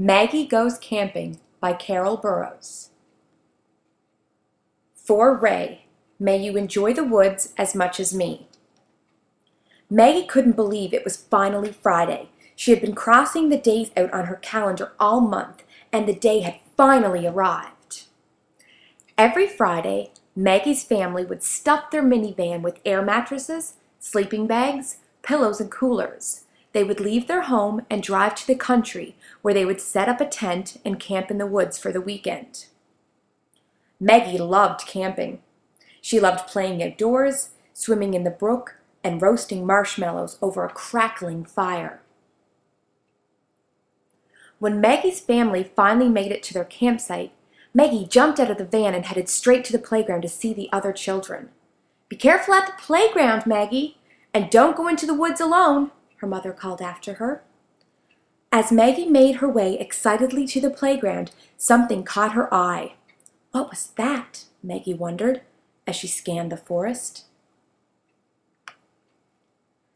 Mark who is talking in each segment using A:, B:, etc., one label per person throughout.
A: Maggie Goes Camping by Carol Burroughs. For Ray, may you enjoy the woods as much as me. Maggie couldn't believe it was finally Friday. She had been crossing the days out on her calendar all month, and the day had finally arrived. Every Friday, Maggie's family would stuff their minivan with air mattresses, sleeping bags, pillows, and coolers. They would leave their home and drive to the country, where they would set up a tent and camp in the woods for the weekend. Maggie loved camping. She loved playing outdoors, swimming in the brook, and roasting marshmallows over a crackling fire. When Maggie's family finally made it to their campsite, Maggie jumped out of the van and headed straight to the playground to see the other children. "Be careful at the playground, Maggie, and don't go into the woods alone," her mother called after her. As Maggie made her way excitedly to the playground, something caught her eye. What was that? Maggie wondered as she scanned the forest.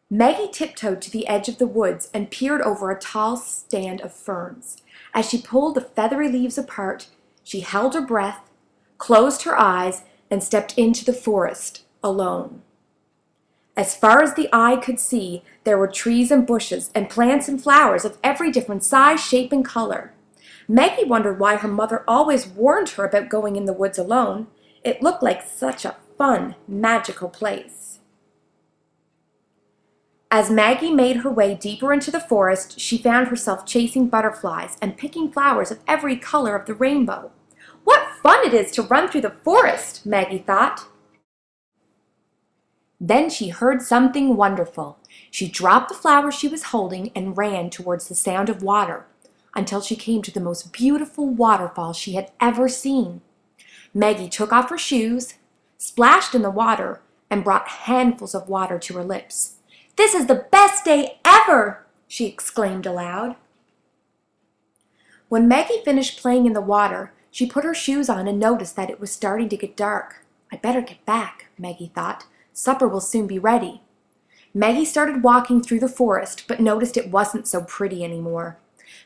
A: Maggie tiptoed to the edge of the woods and peered over a tall stand of ferns. As she pulled the feathery leaves apart, she held her breath, closed her eyes, and stepped into the forest alone. As far as the eye could see, there were trees and bushes and plants and flowers of every different size, shape, and color. Maggie wondered why her mother always warned her about going in the woods alone. It looked like such a fun, magical place. As Maggie made her way deeper into the forest, she found herself chasing butterflies and picking flowers of every color of the rainbow. What fun it is to run through the forest, Maggie thought. Then she heard something wonderful. She dropped the flower she was holding and ran towards the sound of water until she came to the most beautiful waterfall she had ever seen. Maggie took off her shoes, splashed in the water, and brought handfuls of water to her lips. "This is the best day ever!" she exclaimed aloud. When Maggie finished playing in the water, she put her shoes on and noticed that it was starting to get dark. "I'd better get back," Maggie thought. "Supper will soon be ready." Maggie started walking through the forest, but noticed it wasn't so pretty anymore.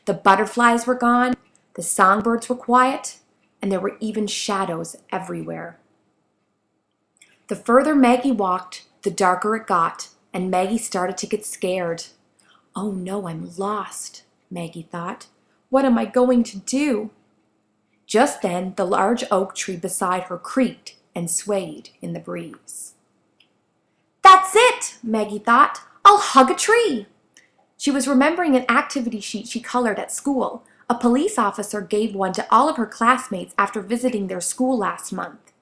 A: The butterflies were gone, the songbirds were quiet, and there were even shadows everywhere. The further Maggie walked, the darker it got, and Maggie started to get scared. "Oh no, I'm lost," Maggie thought. "What am I going to do?" Just then, the large oak tree beside her creaked and swayed in the breeze. "That's it," Maggie thought. "I'll hug a tree." She was remembering an activity sheet she colored at school. A police officer gave one to all of her classmates after visiting their school last month.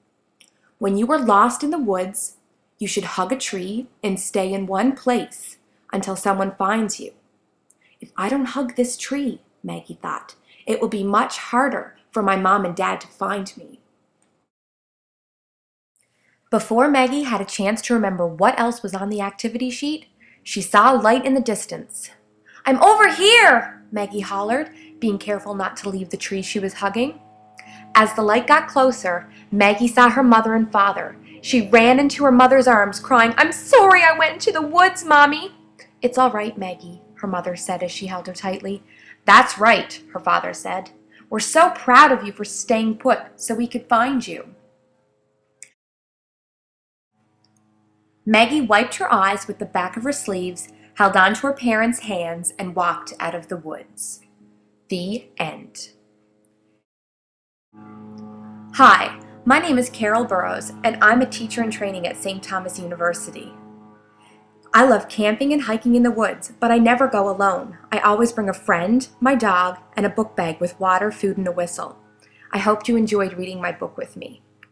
A: When you are lost in the woods, you should hug a tree and stay in one place until someone finds you. "If I don't hug this tree," Maggie thought, "it will be much harder for my mom and dad to find me." Before Maggie had a chance to remember what else was on the activity sheet, she saw a light in the distance. "I'm over here!" Maggie hollered, being careful not to leave the tree she was hugging. As the light got closer, Maggie saw her mother and father. She ran into her mother's arms, crying, "I'm sorry I went into the woods, Mommy." "It's all right, Maggie," her mother said as she held her tightly. "That's right," her father said. "We're so proud of you for staying put so we could find you." Maggie wiped her eyes with the back of her sleeves, held onto her parents' hands, and walked out of the woods. The end. Hi, my name is Carol Burroughs, and I'm a teacher in training at St. Thomas University. I love camping and hiking in the woods, but I never go alone. I always bring a friend, my dog, and a book bag with water, food, and a whistle. I hope you enjoyed reading my book with me.